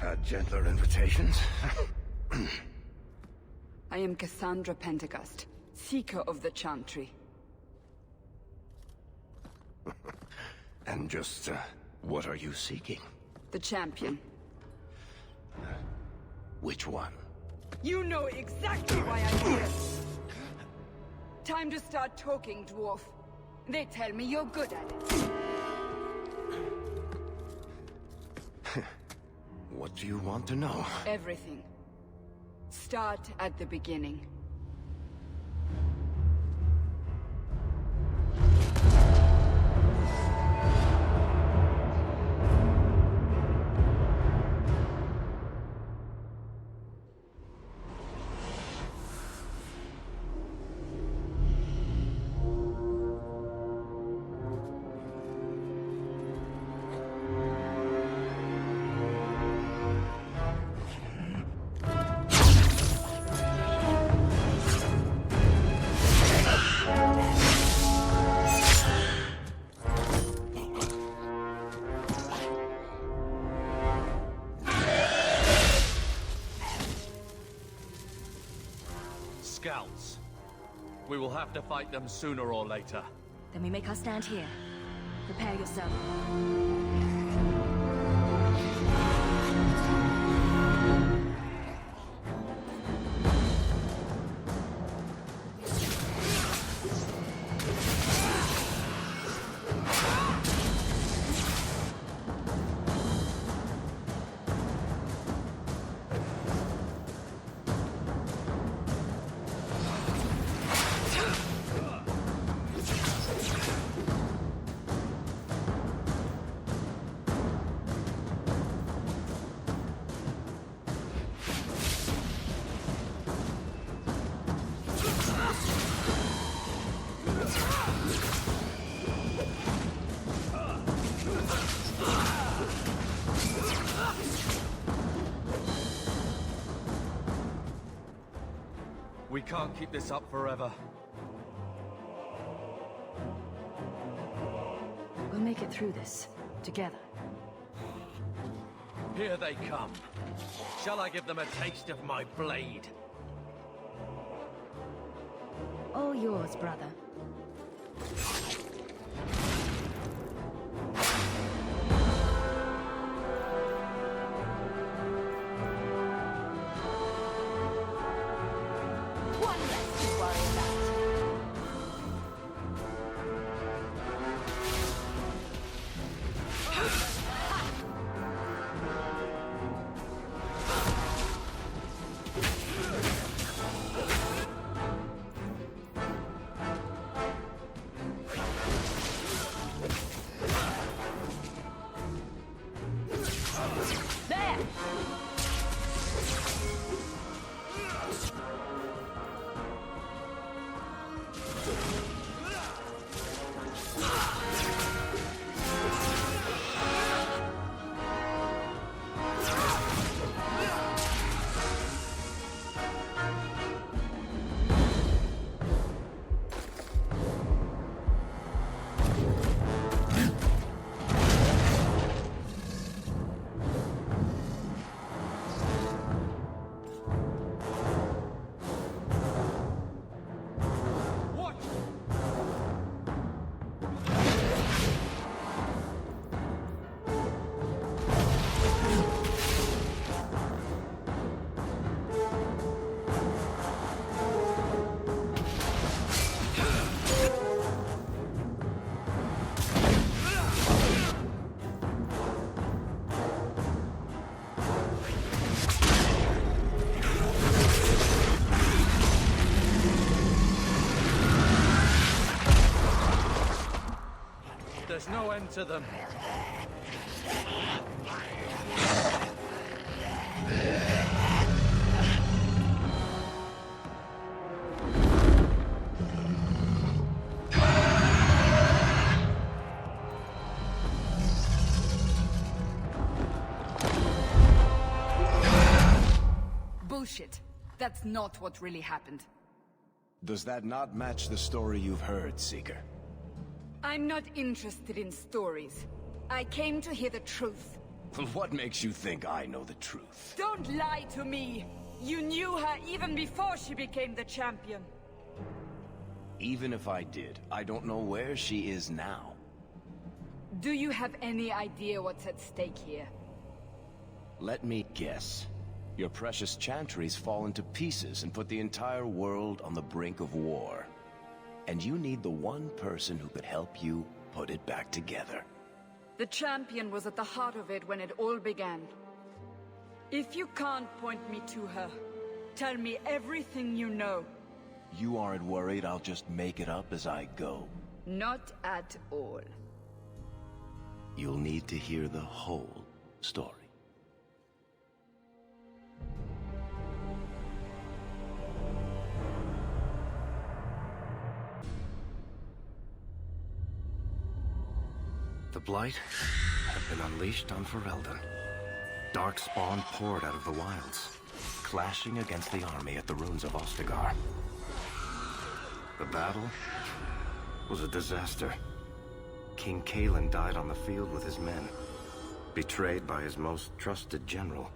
had gentler invitations. I am Cassandra Pentagust, Seeker of the Chantry. And just, what are you seeking? The champion. Which one? You know exactly why I'm here! Time to start talking, dwarf. They tell me you're good at it. What do you want to know? Everything. Start at the beginning. Scouts. We will have to fight them sooner or later. Then we make our stand here. Prepare yourself. We can't keep this up forever. We'll make it through this, together. Here they come. Shall I give them a taste of my blade? All yours, brother. There's no end to them. Bullshit. That's not what really happened. Does that not match the story you've heard, Seeker? I'm not interested in stories. I came to hear the truth. What makes you think I know the truth? Don't lie to me! You knew her even before she became the champion. Even if I did, I don't know where she is now. Do you have any idea what's at stake here? Let me guess. Your precious chantries fall into pieces and put the entire world on the brink of war. And you need the one person who could help you put it back together. The champion was at the heart of it when it all began. If you can't point me to her, tell me everything you know. You aren't worried I'll just make it up as I go? Not at all. You'll need to hear the whole story. The Blight had been unleashed on Ferelden. Darkspawn poured out of the wilds, clashing against the army at the ruins of Ostagar. The battle was a disaster. King Cailan died on the field with his men, betrayed by his most trusted general.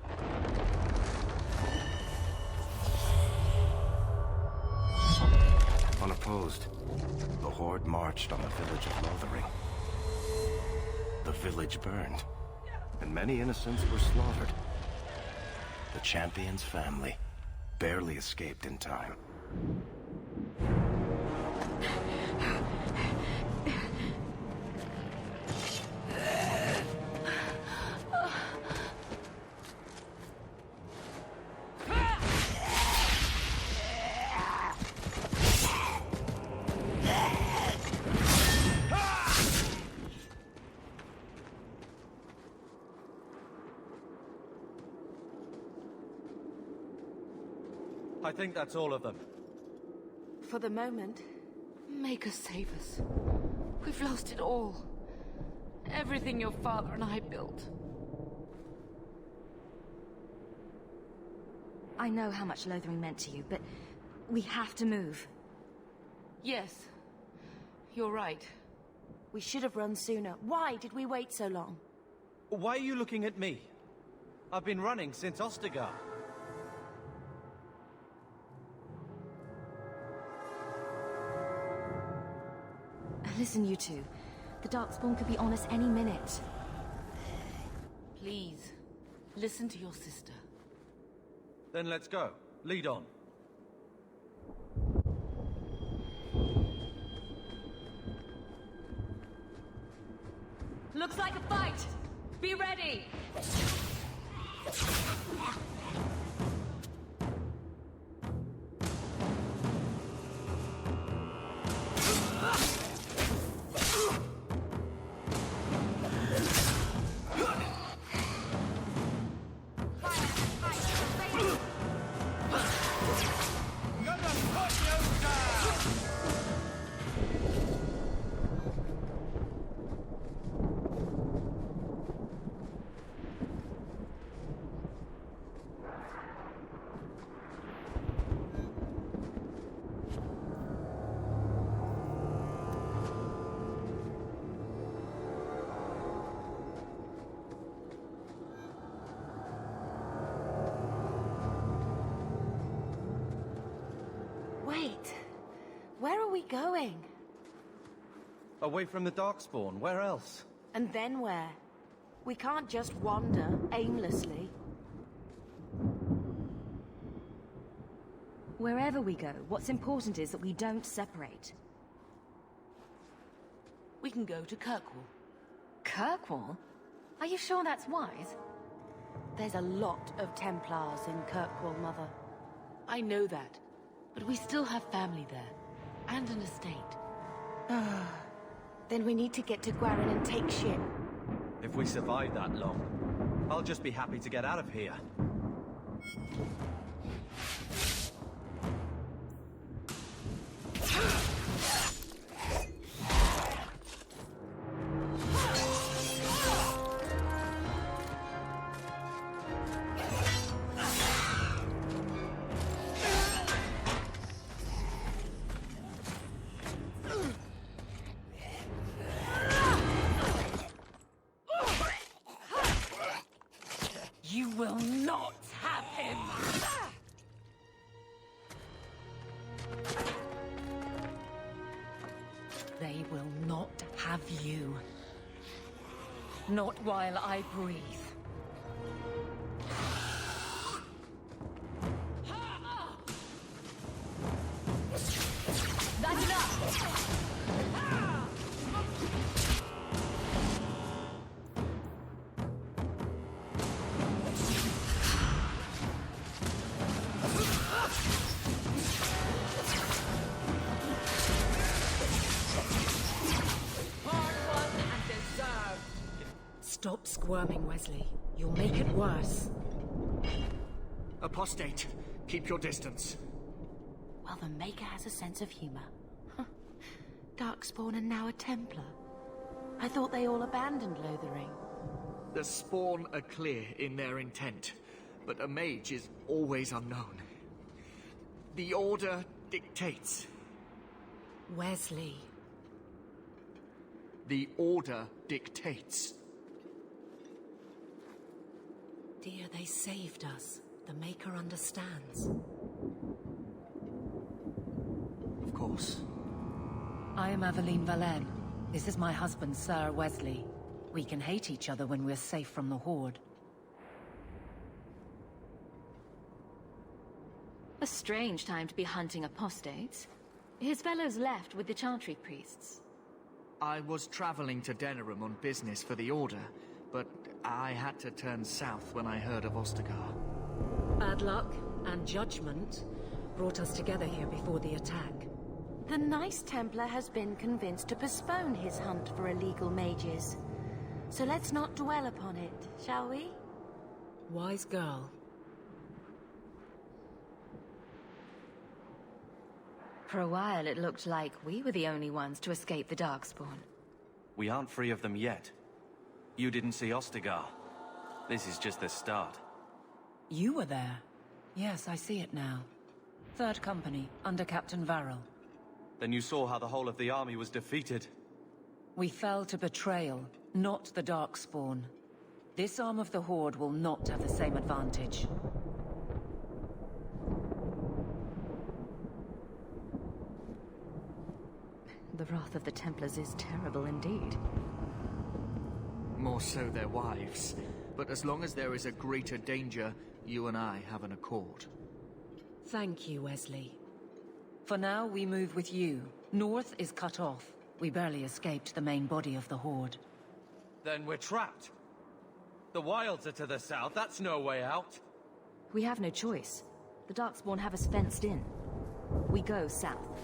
Unopposed, the Horde marched on the village of Lothering. The village burned, and many innocents were slaughtered. The champion's family barely escaped in time. I think that's all of them. For the moment, make us save us. We've lost it all. Everything your father and I built. I know how much Lothering meant to you, but we have to move. Yes, you're right. We should have run sooner. Why did we wait so long? Why are you looking at me? I've been running since Ostagar. Listen, you two. The Darkspawn could be on us any minute. Please, listen to your sister. Then let's go. Lead on. Looks like a fight! Be ready! Wait, where are we going? Away from the Darkspawn, where else? And then where? We can't just wander aimlessly. Wherever we go, what's important is that we don't separate. We can go to Kirkwall. Kirkwall? Are you sure that's wise? There's a lot of Templars in Kirkwall, Mother. I know that, but we still have family there, and an estate. Then we need to get to Gwaren and take ship. If we survive that long, I'll just be happy to get out of here. will not have him! They will not have you. Not while I breathe. That's enough! Stop squirming, Wesley. You'll make it worse. Apostate, keep your distance. Well, the Maker has a sense of humor. Darkspawn and now a Templar. I thought they all abandoned Lothering. The Spawn are clear in their intent, but a mage is always unknown. The Order dictates. Wesley. The Order dictates. Dear, they saved us. The Maker understands. Of course. I am Aveline Valen. This is my husband, Sir Wesley. We can hate each other when we're safe from the Horde. A strange time to be hunting apostates. His fellows left with the Chantry priests. I was traveling to Denerim on business for the Order, but I had to turn south when I heard of Ostagar. Bad luck and judgment brought us together here before the attack. The nice Templar has been convinced to postpone his hunt for illegal mages. So let's not dwell upon it, shall we? Wise girl. For a while, it looked like we were the only ones to escape the Darkspawn. We aren't free of them yet. You didn't see Ostagar. This is just the start. You were there. Yes, I see it now. Third Company, under Captain Varrel. Then you saw how the whole of the army was defeated. We fell to betrayal, not the Darkspawn. This arm of the Horde will not have the same advantage. The wrath of the Templars is terrible indeed. More so their wives. But as long as there is a greater danger, you and I have an accord. Thank you, Wesley. For now, we move with you. North is cut off. We barely escaped the main body of the Horde. Then we're trapped. The wilds are to the south, that's no way out. We have no choice. The Darkspawn have us fenced in. We go south.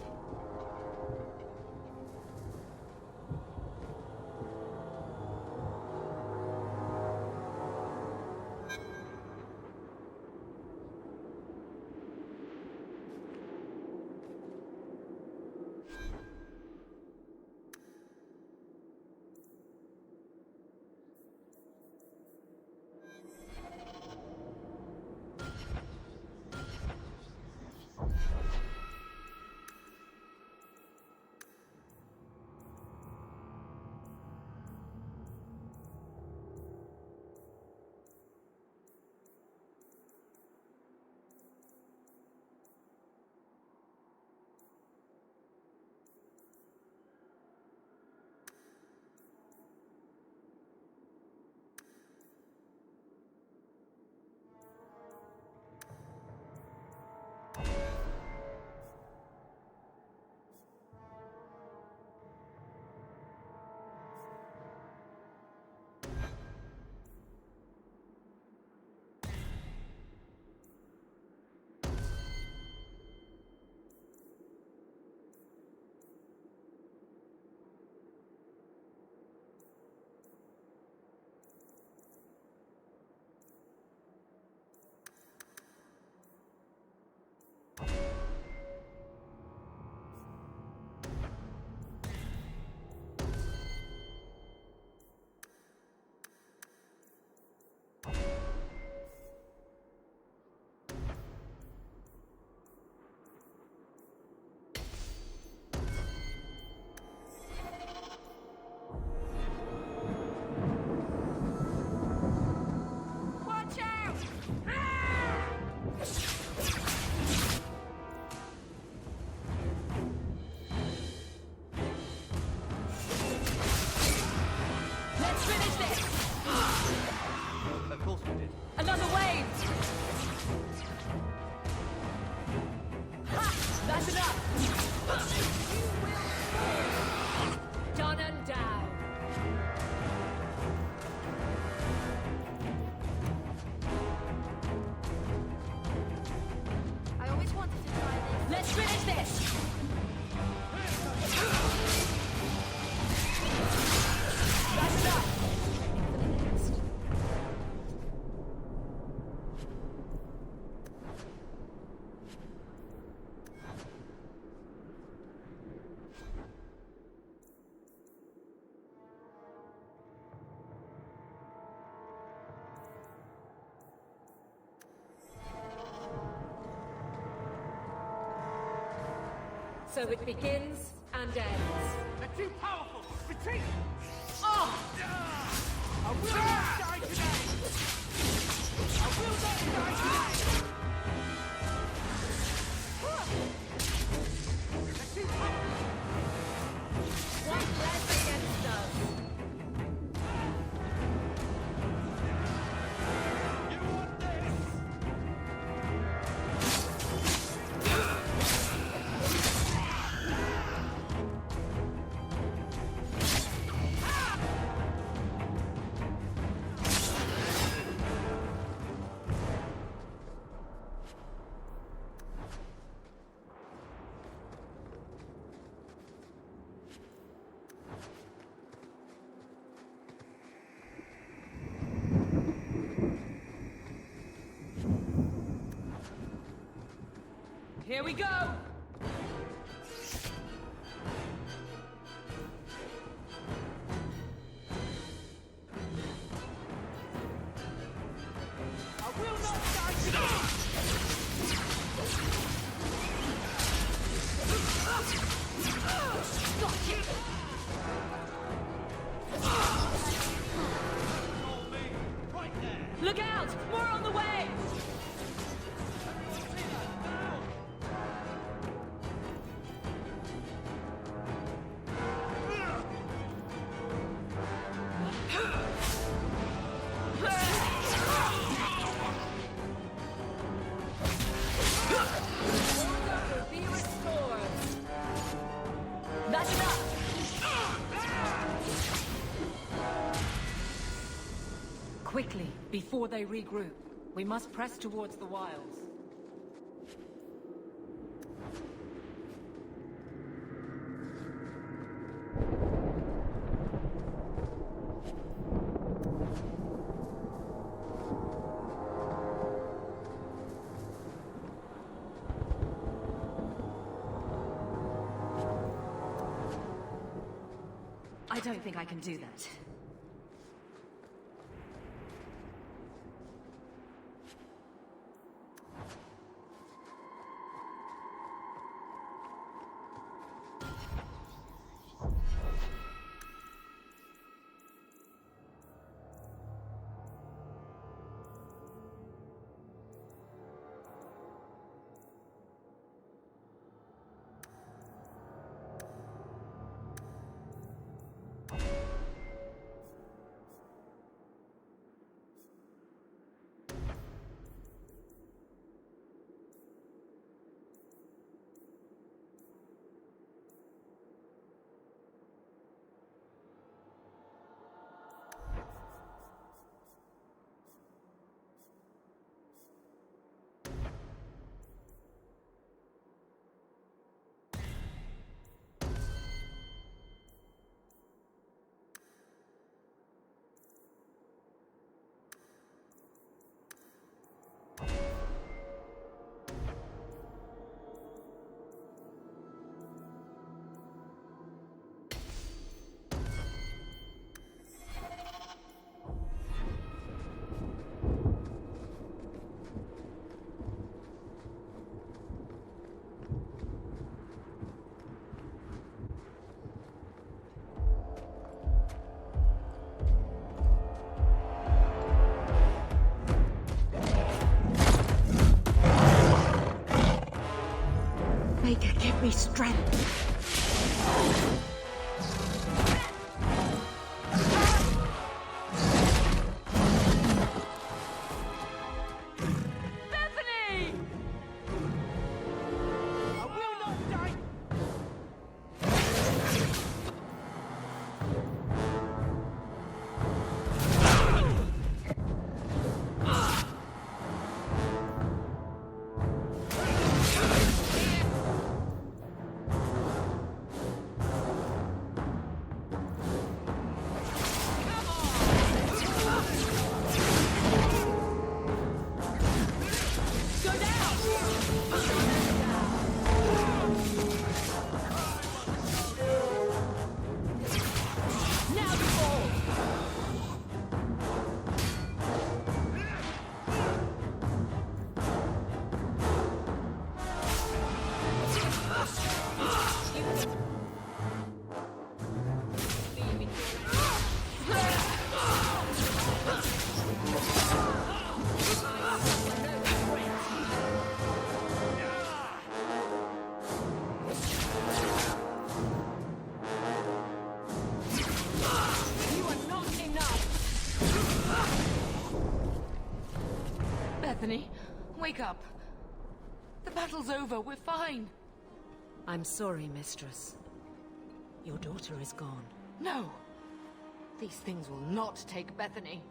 So it begins and ends. They're too powerful! Retreat! Oh! I will not die today! I will not die today! They're too powerful! One less against us. You want this? Here we go! I will not die today! Right there! Look out! More on the way! Order will be restored. That's enough! Quickly, before they regroup, we must press towards the wilds. I don't think I can do that. Maker, give me strength. Bethany! I will not die! Go down! Bethany, wake up. The battle's over. We're fine. I'm sorry, mistress. Your daughter is gone. No. These things will not take Bethany.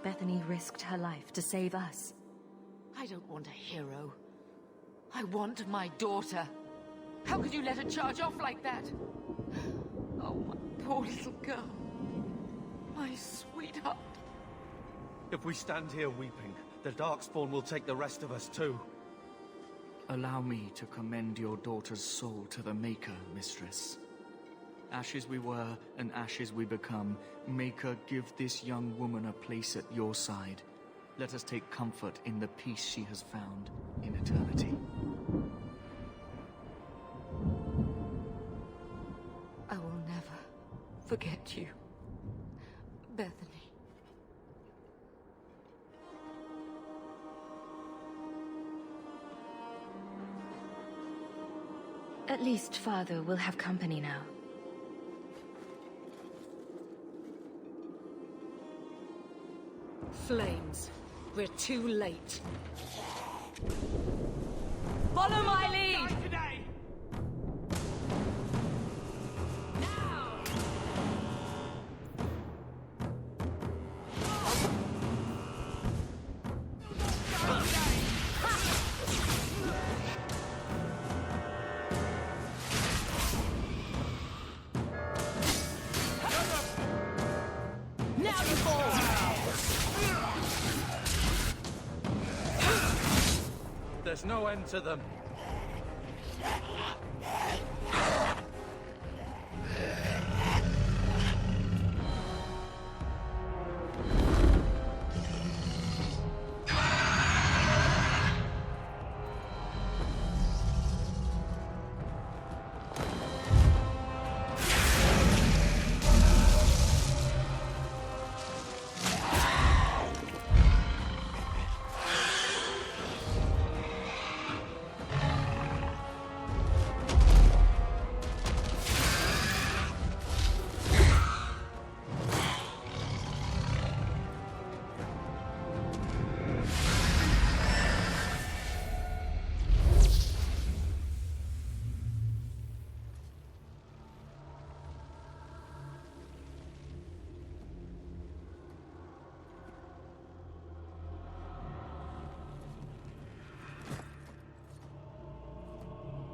Bethany risked her life to save us. I don't want a hero. I want my daughter. How could you let her charge off like that? Oh, my poor little girl. My sweetheart. If we stand here weeping, the Darkspawn will take the rest of us too. Allow me to commend your daughter's soul to the Maker, mistress. Ashes we were, and ashes we become. Maker, give this young woman a place at your side. Let us take comfort in the peace she has found in eternity. I will never forget you, Bethany. At least Father will have company now. Flames. We're too late. Follow my lead! There's no end to them.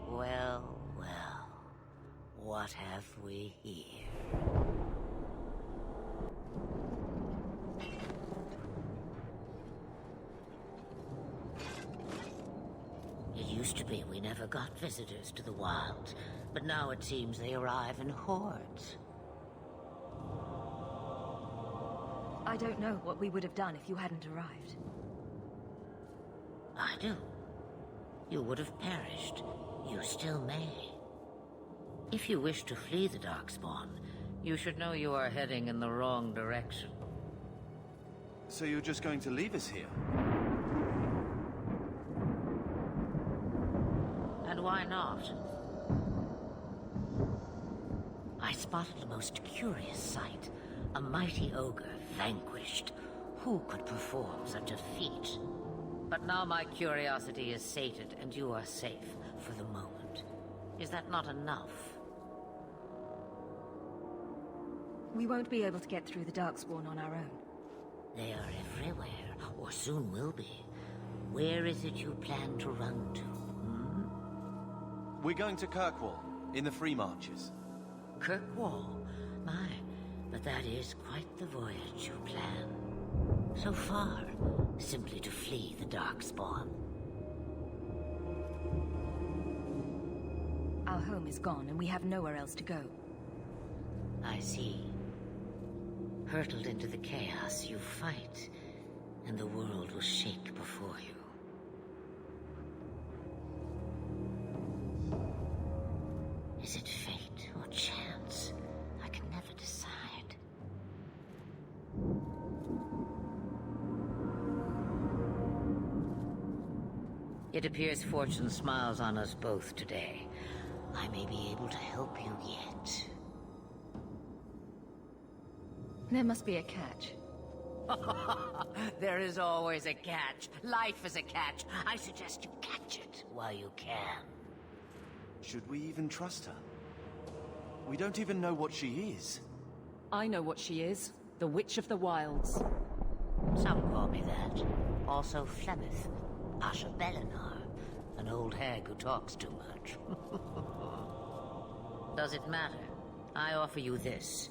Well, well. What have we here? It used to be we never got visitors to the wilds, but now it seems they arrive in hordes. I don't know what we would have done if you hadn't arrived. I do. You would have perished. You still may. If you wish to flee the Darkspawn, you should know you are heading in the wrong direction. So you're just going to leave us here? And why not? I spotted a most curious sight. A mighty ogre vanquished. Who could perform such a feat? But now my curiosity is sated, and you are safe for the moment. Is that not enough? We won't be able to get through the Darkspawn on our own. They are everywhere, or soon will be. Where is it you plan to run to, We're going to Kirkwall, in the Free Marches. Kirkwall? My, but that is quite the voyage you plan. So far, simply to flee the Darkspawn. Our home is gone, and we have nowhere else to go. I see. Hurtled into the chaos, you fight, and the world will shake before you. Is it fate or chance? I can never decide. It appears fortune smiles on us both today. I may be able to help you yet. There must be a catch. There is always a catch. Life is a catch. I suggest you catch it while you can. Should we even trust her? We don't even know what she is. I know what she is. The Witch of the Wilds. Some call me that. Also Flemeth, Asha Belinar, an old hag who talks too much. Does it matter? I offer you this.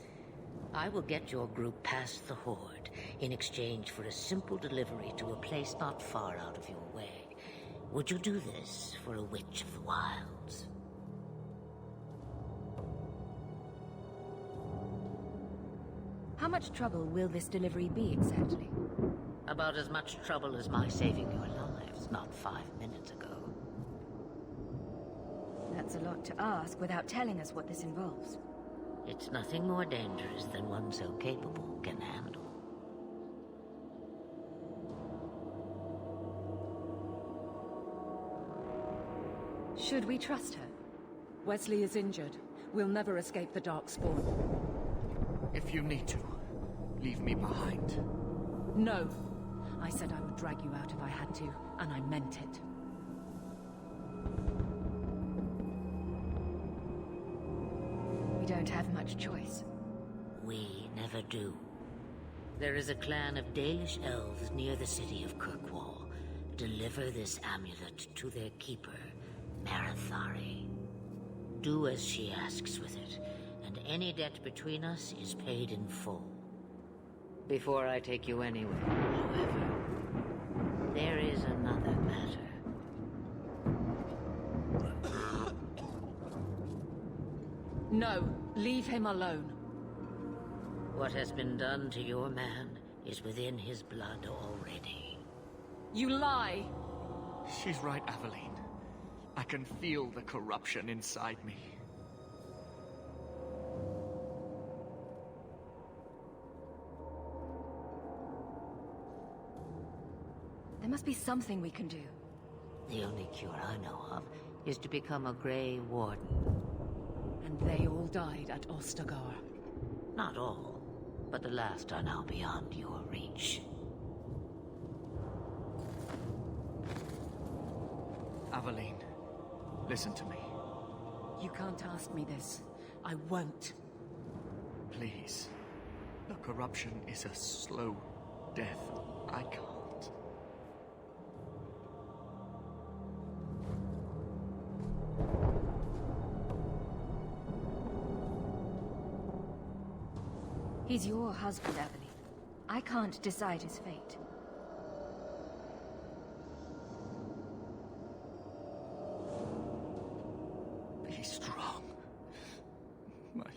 I will get your group past the Horde in exchange for a simple delivery to a place not far out of your way. Would you do this for a Witch of the Wilds? How much trouble will this delivery be exactly? About as much trouble as my saving your lives not 5 minutes ago. That's a lot to ask without telling us what this involves. It's nothing more dangerous than one so capable can handle. Should we trust her? Wesley is injured. We'll never escape the Darkspawn. If you need to, leave me behind. No. I said I would drag you out if I had to, and I meant it. We don't have much choice. We never do. There is a clan of Dalish elves near the city of Kirkwall. Deliver this amulet to their keeper, Marathari. Do as she asks with it, and any debt between us is paid in full. Before I take you anywhere, however, there is another matter. No, leave him alone. What has been done to your man is within his blood already. You lie! She's right, Aveline. I can feel the corruption inside me. There must be something we can do. The only cure I know of is to become a Grey Warden. And they all died at Ostagar. Not all, but the last are now beyond your reach. Aveline, listen to me. You can't ask me this. I won't. Please. The corruption is a slow death. I can't. He's your husband, Bethany. I can't decide his fate. Be strong, my love.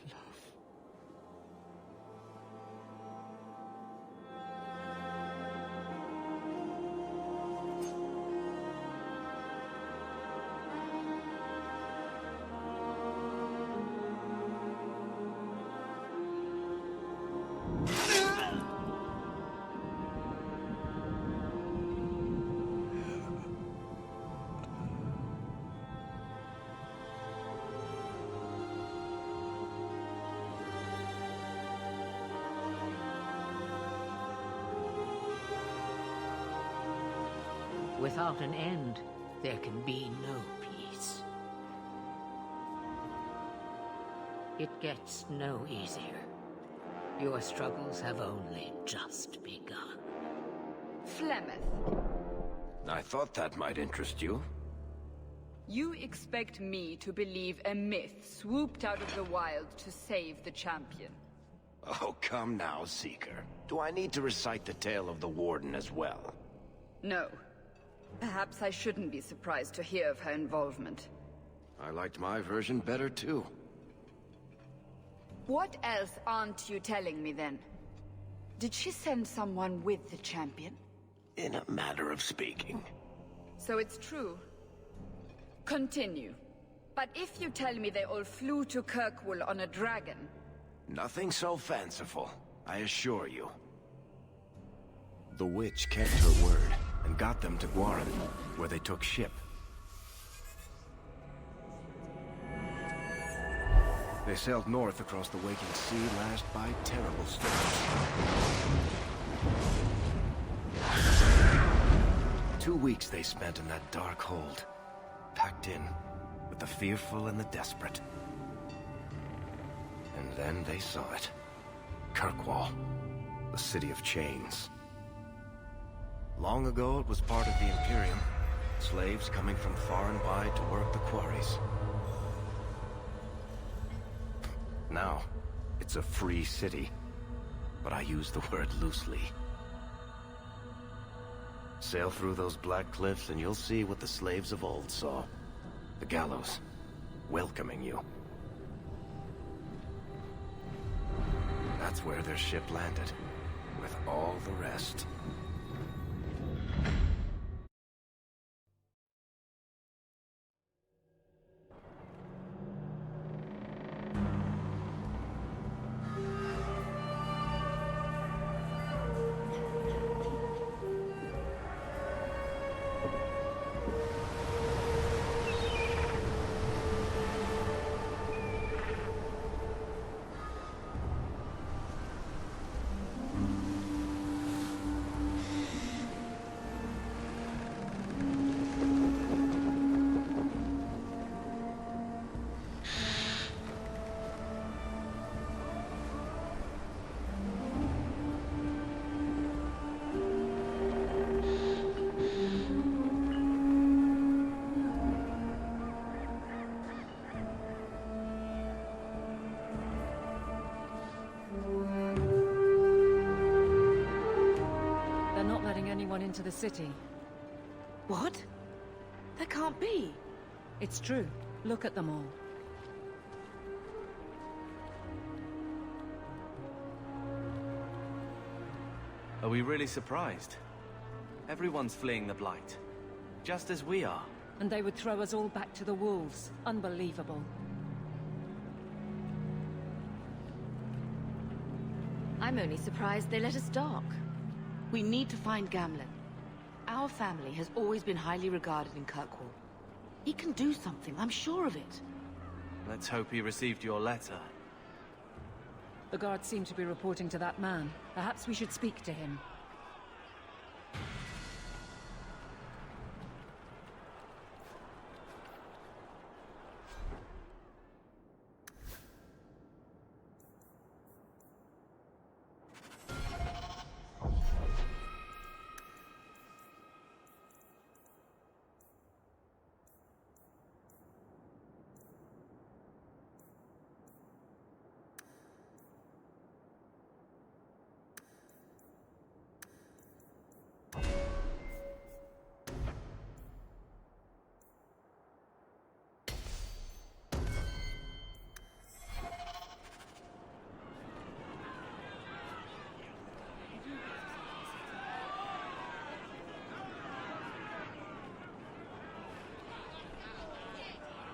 Without an end, there can be no peace. It gets no easier. Your struggles have only just begun. Flemeth, I thought that might interest you. you expect me to believe a myth swooped out of the wild to save the champion? Oh, come now, Seeker. Do I need to recite the tale of the Warden as well? No. Perhaps I shouldn't be surprised to hear of her involvement. I liked my version better, too. What else aren't you telling me, then? Did she send someone with the champion? In a matter of speaking. So it's true. Continue. But if you tell me they all flew to Kirkwall on a dragon... Nothing so fanciful, I assure you. The witch kept her word, and got them to Guaran, where they took ship. They sailed north across the waking sea, lashed by terrible storms. 2 weeks they spent in that dark hold, packed in with the fearful and the desperate. And then they saw it. Kirkwall, the city of chains. Long ago it was part of the Imperium, slaves coming from far and wide to work the quarries. Now, it's a free city, but I use the word loosely. Sail through those black cliffs and you'll see what the slaves of old saw. The gallows, welcoming you. That's where their ship landed, with all the rest. Into the city. What? That can't be. It's true. Look at them all. Are we really surprised? Everyone's fleeing the Blight. Just as we are. And they would throw us all back to the wolves. Unbelievable. I'm only surprised they let us dock. We need to find Gamlen. Our family has always been highly regarded in Kirkwall. He can do something, I'm sure of it. Let's hope he received your letter. The guards seem to be reporting to that man. Perhaps we should speak to him.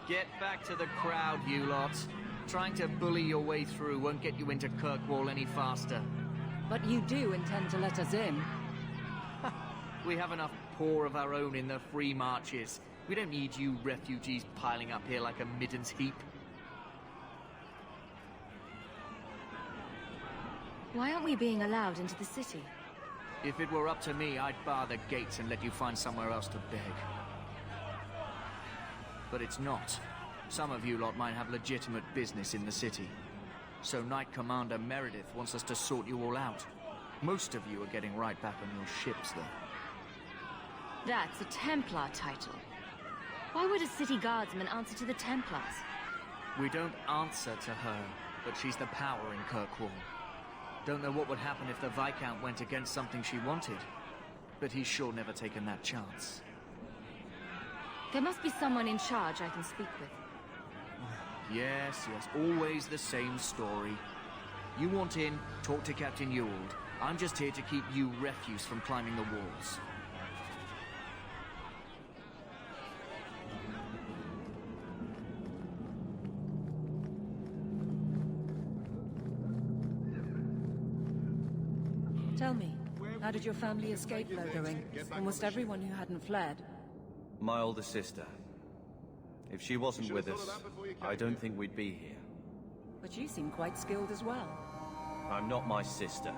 Get back to the crowd, you lot. Trying to bully your way through won't get you into Kirkwall any faster. But you do intend to let us in. We have enough poor of our own in the free marches. We don't need you refugees piling up here like a middens heap. Why aren't we being allowed into the city? If it were up to me, I'd bar the gates and let you find somewhere else to beg. But it's not. Some of you lot might have legitimate business in the city. So Knight Commander Meredith wants us to sort you all out. Most of you are getting right back on your ships, though. That's a Templar title. Why would a city guardsman answer to the Templars? We don't answer to her, but she's the power in Kirkwall. Don't know what would happen if the Viscount went against something she wanted, but he's sure never taken that chance. There must be someone in charge I can speak with. Yes, always the same story. You want in, talk to Captain Ewald. I'm just here to keep you refuse from climbing the walls. Tell me, how did your family escape Lothering? Almost everyone who hadn't fled. My older sister. If she wasn't with us, I don't think we'd be here. But you seem quite skilled as well. I'm not my sister.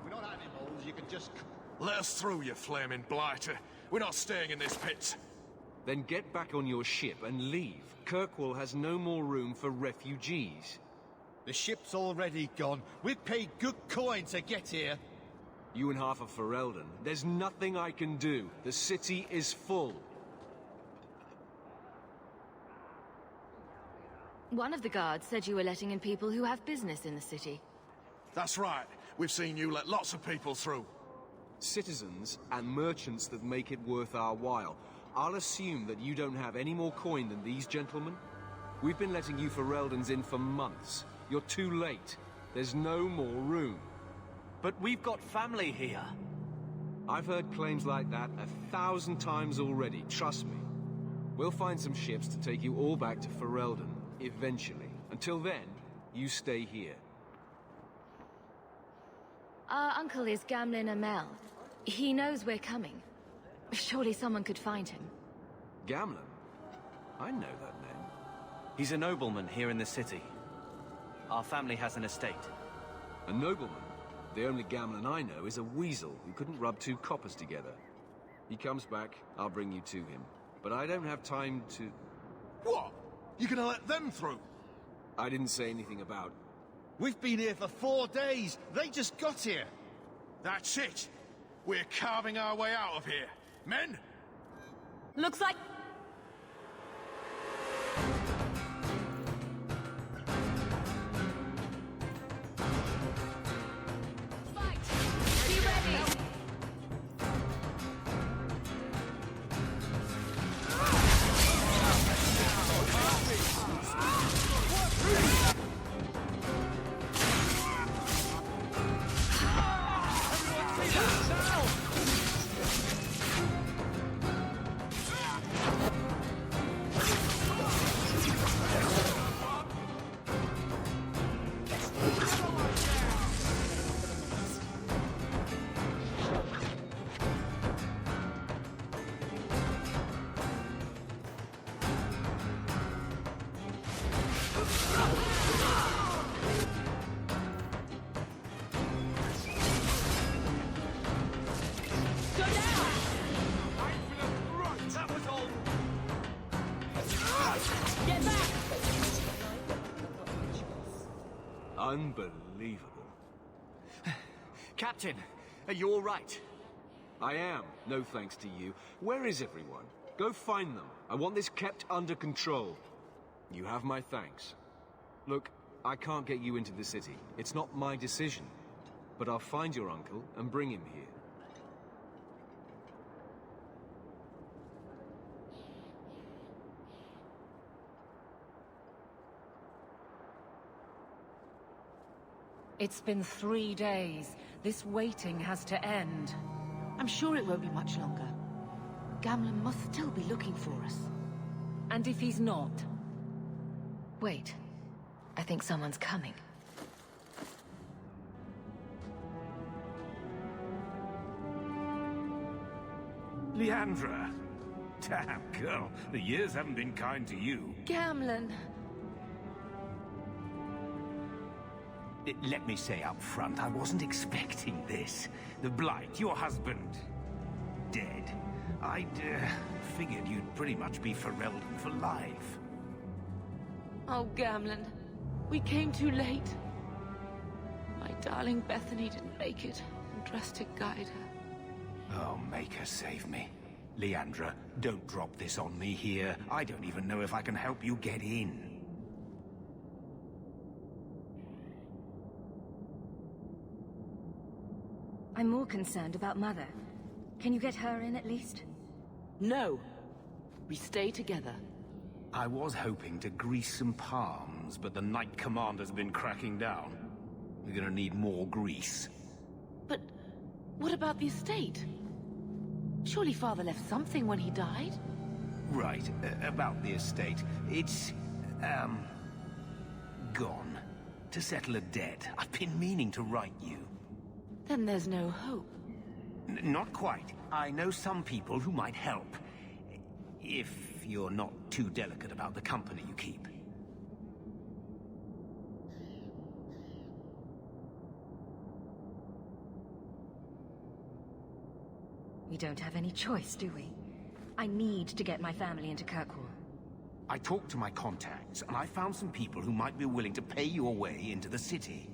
We're not animals, you can just... Let us through, you flaming blighter. We're not staying in this pit. Then get back on your ship and leave. Kirkwall has no more room for refugees. The ship's already gone. We've paid good coin to get here. You and half of Ferelden. There's nothing I can do. The city is full. One of the guards said you were letting in people who have business in the city. That's right. We've seen you let lots of people through. Citizens and merchants that make it worth our while. I'll assume that you don't have any more coin than these gentlemen. We've been letting you Fereldans in for months. You're too late. There's no more room. But we've got family here. I've heard claims like that 1,000 times already, trust me. We'll find some ships to take you all back to Ferelden, eventually. Until then, you stay here. Our uncle is Gamlen Amel. He knows we're coming. Surely someone could find him. Gamlen? I know that name. He's a nobleman here in the city. Our family has an estate. A nobleman? The only Gamlen I know is a weasel who couldn't rub two coppers together. He comes back, I'll bring you to him. But I don't have time to... What? You gonna let them through? I didn't say anything about... We've been here for 4 days. They just got here. That's it. We're carving our way out of here. Men? Looks like... Unbelievable. Captain, are you all right? I am, no thanks to you. Where is everyone? Go find them. I want this kept under control. You have my thanks. Look, I can't get you into the city. It's not my decision. But I'll find your uncle and bring him here. It's been 3 days. This waiting has to end. I'm sure it won't be much longer. Gamlen must still be looking for us. And if he's not? Wait. I think someone's coming. Leandra. Damn, girl. The years haven't been kind to you. Gamlen. Let me say up front, I wasn't expecting this. The Blight, your husband, dead. I'd figured you'd pretty much be Ferelden for life. Oh, Gamlen. We came too late. My darling Bethany didn't make it, and trust to guide her. Oh, make her save me. Leandra, don't drop this on me here. I don't even know if I can help you get in. I'm more concerned about Mother. Can you get her in at least? No. We stay together. I was hoping to grease some palms, but the Knight Commander's been cracking down. We're gonna need more grease. But what about the estate? Surely Father left something when he died? Right, about the estate. It's, gone. To settle a debt. I've been meaning to write you. Then there's no hope. Not quite. I know some people who might help. If you're not too delicate about the company you keep. We don't have any choice, do we? I need to get my family into Kirkwall. I talked to my contacts, and I found some people who might be willing to pay your way into the city.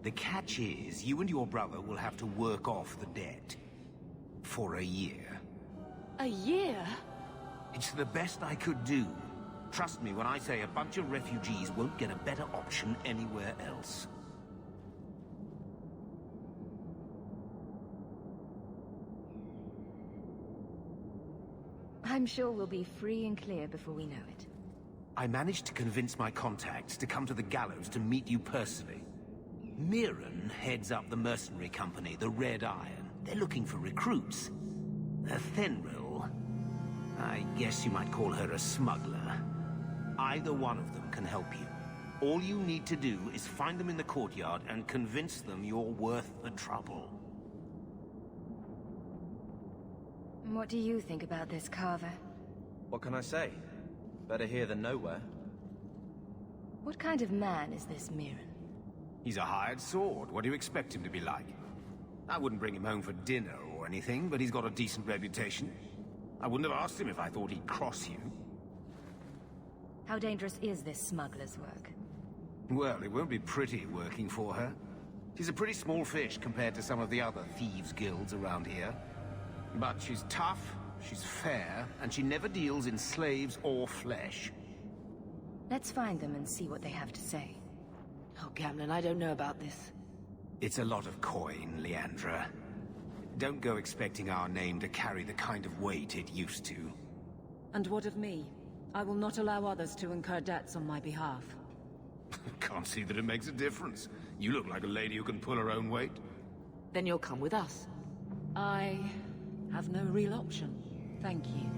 The catch is, you and your brother will have to work off the debt. For a year. A year? It's the best I could do. Trust me when I say a bunch of refugees won't get a better option anywhere else. I'm sure we'll be free and clear before we know it. I managed to convince my contacts to come to the gallows to meet you personally. Marian heads up the mercenary company, the Red Iron. They're looking for recruits. Fenrir, I guess you might call her a smuggler. Either one of them can help you. All you need to do is find them in the courtyard and convince them you're worth the trouble. What do you think about this, Carver? What can I say? Better here than nowhere. What kind of man is this Marian? He's a hired sword. What do you expect him to be like? I wouldn't bring him home for dinner or anything, but he's got a decent reputation. I wouldn't have asked him if I thought he'd cross you. How dangerous is this smuggler's work? Well, it won't be pretty working for her. She's a pretty small fish compared to some of the other thieves' guilds around here. But she's tough, she's fair, and she never deals in slaves or flesh. Let's find them and see what they have to say. Oh, Gamlen, I don't know about this. It's a lot of coin, Leandra. Don't go expecting our name to carry the kind of weight it used to. And what of me? I will not allow others to incur debts on my behalf. Can't see that it makes a difference. You look like a lady who can pull her own weight. Then you'll come with us. I have no real option. Thank you.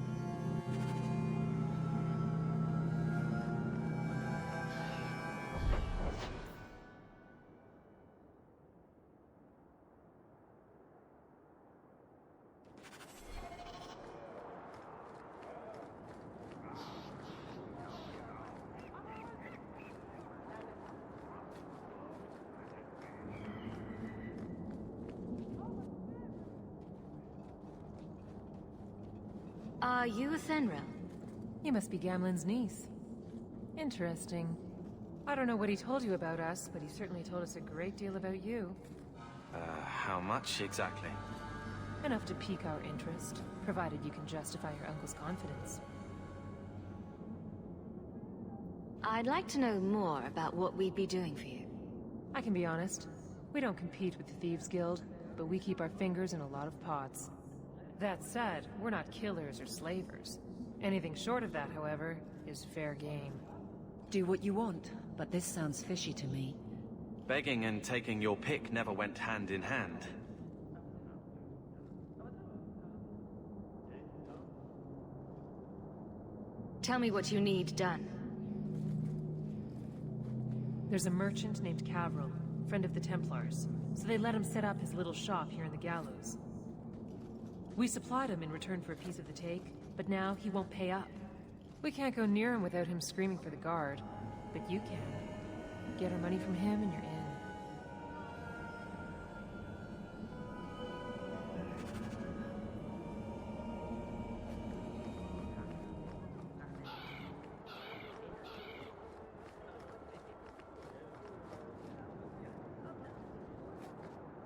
Are you a Fenrir? You must be Gamlen's niece. Interesting. I don't know what he told you about us, but he certainly told us a great deal about you. How much exactly? Enough to pique our interest, provided you can justify your uncle's confidence. I'd like to know more about what we'd be doing for you. I can be honest. We don't compete with the Thieves Guild, but we keep our fingers in a lot of pots. That said, we're not killers or slavers. Anything short of that, however, is fair game. Do what you want, but this sounds fishy to me. Begging and taking your pick never went hand in hand. Tell me what you need done. There's a merchant named Kirkwall, friend of the Templars, so they let him set up his little shop here in the gallows. We supplied him in return for a piece of the take, but now he won't pay up. We can't go near him without him screaming for the guard, but you can. Get our money from him and you're in.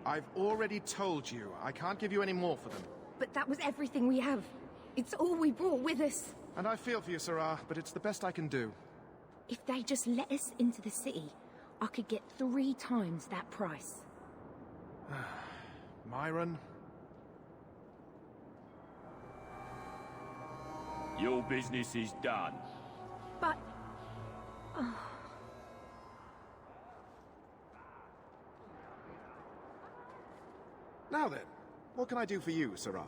I've already told you, I can't give you any more for them. But that was everything we have. It's all we brought with us. And I feel for you, Sarah, but it's the best I can do. If they just let us into the city, I could get 3 times that price. Myron? Your business is done. But... Oh. Now then, what can I do for you, Sarah?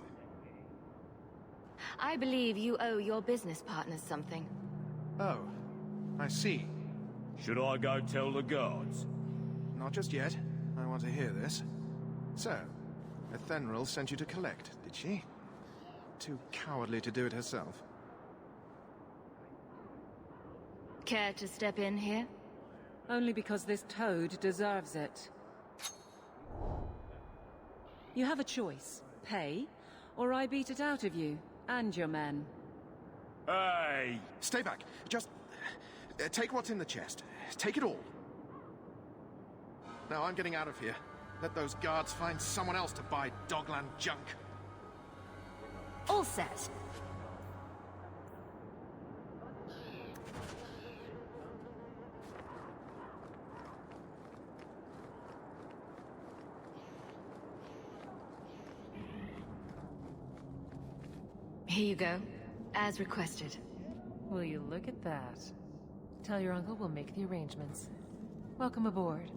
I believe you owe your business partners something. Oh, I see. Should I go tell the guards? Not just yet. I want to hear this. So, Ethenril sent you to collect, did she? Too cowardly to do it herself. Care to step in here? Only because this toad deserves it. You have a choice. Pay, or I beat it out of you, and your men. Hey! Stay back. Just... take what's in the chest. Take it all. Now I'm getting out of here. Let those guards find someone else to buy Dogland junk. All set. Here you go, as requested. Will you look at that? Tell your uncle we'll make the arrangements. Welcome aboard.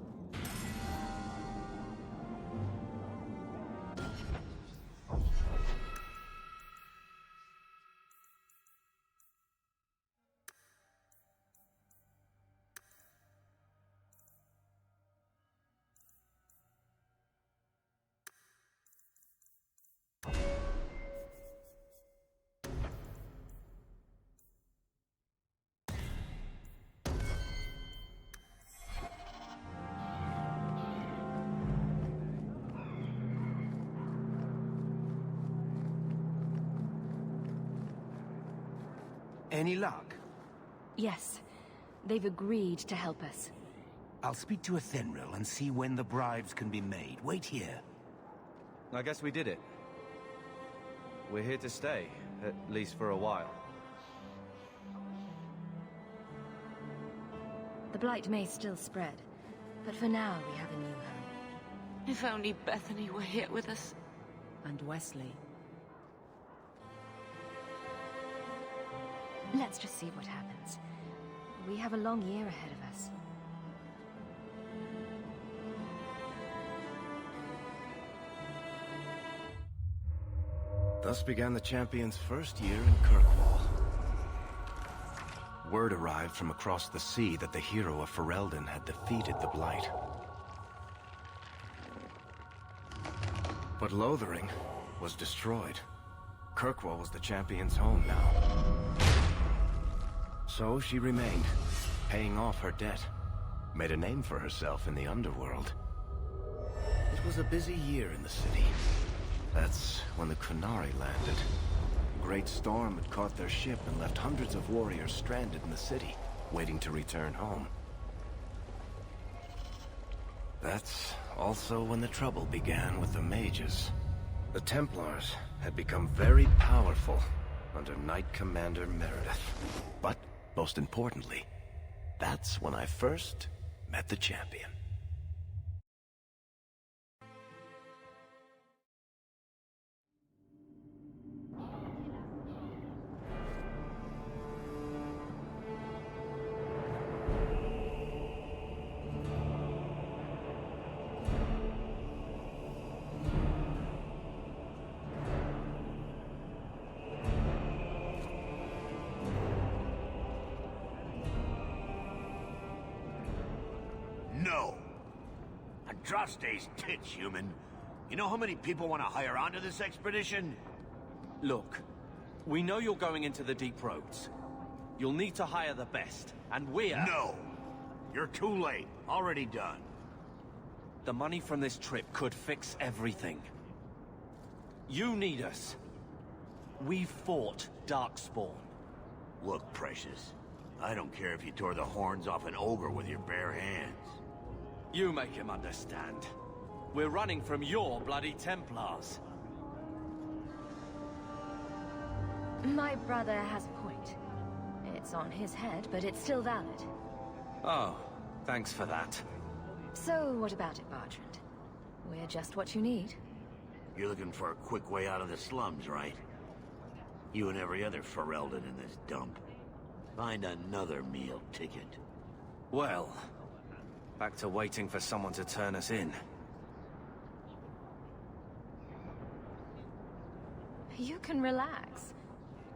Any luck? Yes, they've agreed to help us. I'll speak to Ethenril and see when the bribes can be made. Wait here. I guess we did it. We're here to stay, at least for a while. The Blight may still spread, but for now we have a new home. If only Bethany were here with us. And Wesley. Let's just see what happens. We have a long year ahead of us. Thus began the champion's first year in Kirkwall. Word arrived from across the sea that the hero of Ferelden had defeated the Blight. But Lothering was destroyed. Kirkwall was the champion's home now. So she remained, paying off her debt, made a name for herself in the underworld. It was a busy year in the city. That's when the Qunari landed. A great storm had caught their ship and left hundreds of warriors stranded in the city, waiting to return home. That's also when the trouble began with the mages. The Templars had become very powerful under Knight Commander Meredith. But, most importantly, that's when I first met the champion. No. Andraste's tits, human. You know how many people want to hire onto this expedition? Look, we know you're going into the deep roads. You'll need to hire the best, and we're... No! You're too late. Already done. The money from this trip could fix everything. You need us. We fought Darkspawn. Look, Precious. I don't care if you tore the horns off an ogre with your bare hands. You make him understand. We're running from your bloody Templars. My brother has a point. It's on his head, but it's still valid. Oh, thanks for that. So, what about it, Bartrand? We're just what you need. You're looking for a quick way out of the slums, right? You and every other Ferelden in this dump. Find another meal ticket. Well, back to waiting for someone to turn us in. You can relax.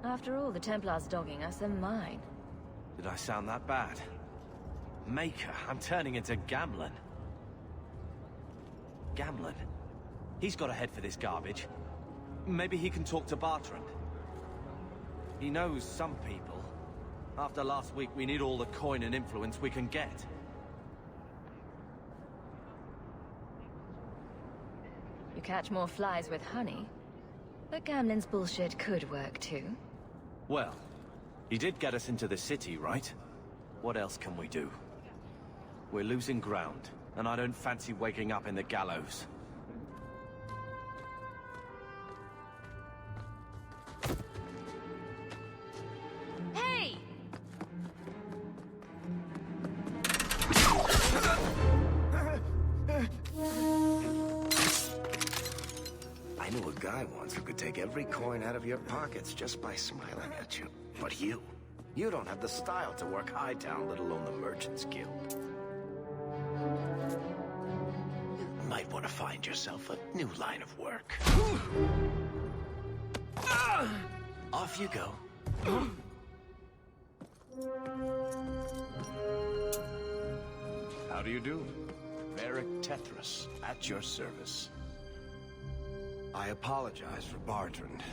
After all, the Templars dogging us are mine. Did I sound that bad? Maker, I'm turning into Gamlen. Gamlen? He's got a head for this garbage. Maybe he can talk to Bertrand. He knows some people. After last week, we need all the coin and influence we can get. You catch more flies with honey. But Gamlen's bullshit could work too. Well, he did get us into the city, right? What else can we do? We're losing ground, and I don't fancy waking up in the gallows. Hey! I knew a guy once who could take every coin out of your pockets just by smiling at you. But you don't have the style to work Hightown, let alone the Merchants Guild. You might want to find yourself a new line of work. Off you go. How do you do? Varric Tethras, at your service. I apologize for Bertrand.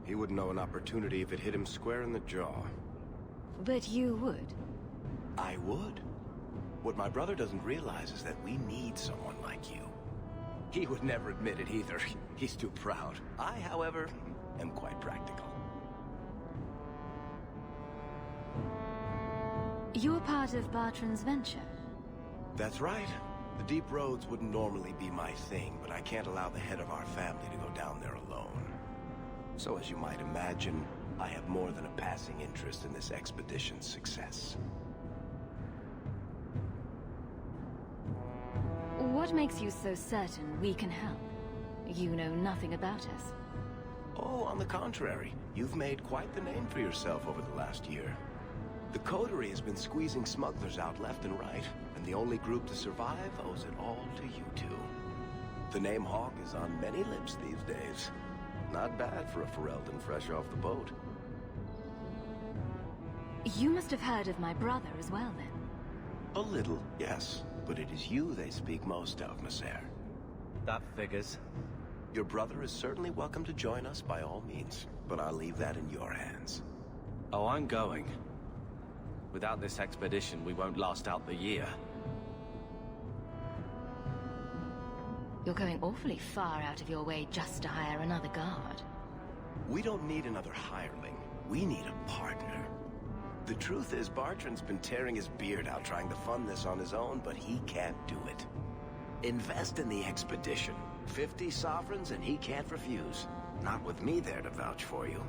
He wouldn't know an opportunity if it hit him square in the jaw. But you would. I would. What my brother doesn't realize is that we need someone like you. He would never admit it either. He's too proud. I, however, am quite practical. You're part of Bertrand's venture. That's right. The deep roads wouldn't normally be my thing, but I can't allow the head of our family to go down there alone. So as you might imagine, I have more than a passing interest in this expedition's success. What makes you so certain we can help? You know nothing about us. Oh, on the contrary. You've made quite the name for yourself over the last year. The Coterie has been squeezing smugglers out left and right, and the only group to survive owes it all to you two. The name Hawke is on many lips these days. Not bad for a Ferelden fresh off the boat. You must have heard of my brother as well, then. A little, yes. But it is you they speak most of, Messer. That figures. Your brother is certainly welcome to join us by all means, but I'll leave that in your hands. Oh, I'm going. Without this expedition, we won't last out the year. You're going awfully far out of your way just to hire another guard. We don't need another hireling. We need a partner. The truth is, Bertrand's been tearing his beard out trying to fund this on his own, but he can't do it. Invest in the expedition. 50 sovereigns and he can't refuse. Not with me there to vouch for you.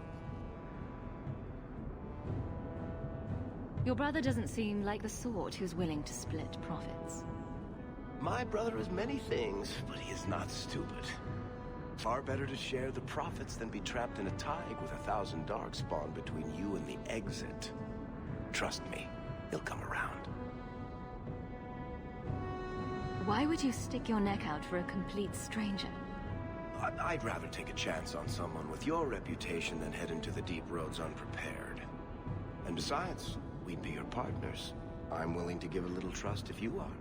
Your brother doesn't seem like the sort who's willing to split profits. My brother is many things, but he is not stupid. Far better to share the profits than be trapped in a tide with 1,000 darkspawn between you and the exit. Trust me, he'll come around. Why would you stick your neck out for a complete stranger? I'd rather take a chance on someone with your reputation than head into the deep roads unprepared. And besides, we'd be your partners. I'm willing to give a little trust if you are.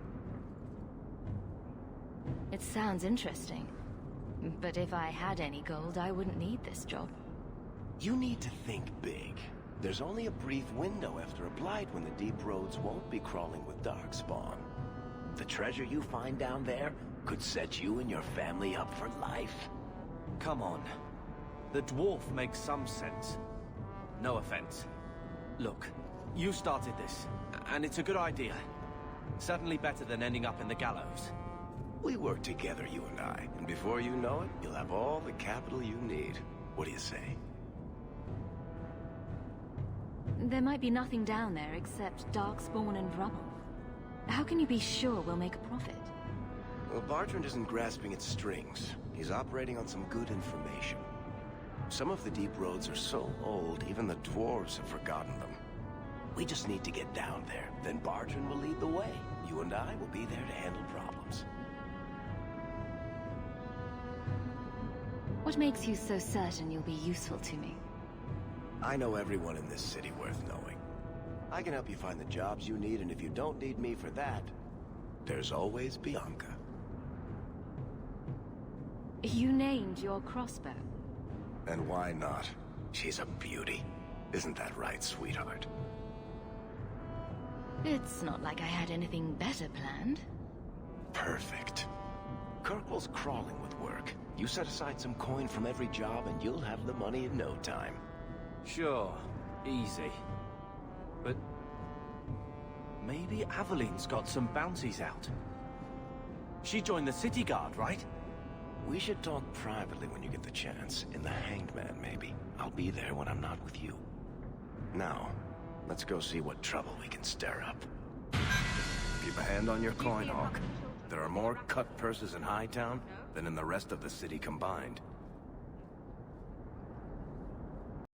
It sounds interesting. But if I had any gold, I wouldn't need this job. You need to think big. There's only a brief window after a blight when the deep roads won't be crawling with darkspawn. The treasure you find down there could set you and your family up for life. Come on. The dwarf makes some sense. No offense. Look, you started this, and it's a good idea. Certainly better than ending up in the gallows. We work together, you and I, and before you know it, you'll have all the capital you need. What do you say? There might be nothing down there except darkspawn and rubble. How can you be sure we'll make a profit? Well, Bertrand isn't grasping at strings. He's operating on some good information. Some of the deep roads are so old, even the dwarves have forgotten them. We just need to get down there. Then Bertrand will lead the way. You and I will be there to handle problems. What makes you so certain you'll be useful to me? I know everyone in this city worth knowing. I can help you find the jobs you need, and if you don't need me for that, there's always Bianca. You named your crossbow. And why not? She's a beauty. Isn't that right, sweetheart? It's not like I had anything better planned. Perfect. Kirkwall's crawling with work. You set aside some coin from every job and you'll have the money in no time. Sure, easy. But maybe Aveline's got some bounties out. She joined the city guard, right? We should talk privately when you get the chance. In the Hanged Man, maybe. I'll be there when I'm not with you. Now, let's go see what trouble we can stir up. Keep a hand on your coin, Hawke. There are more cut purses in Hightown than in the rest of the city combined.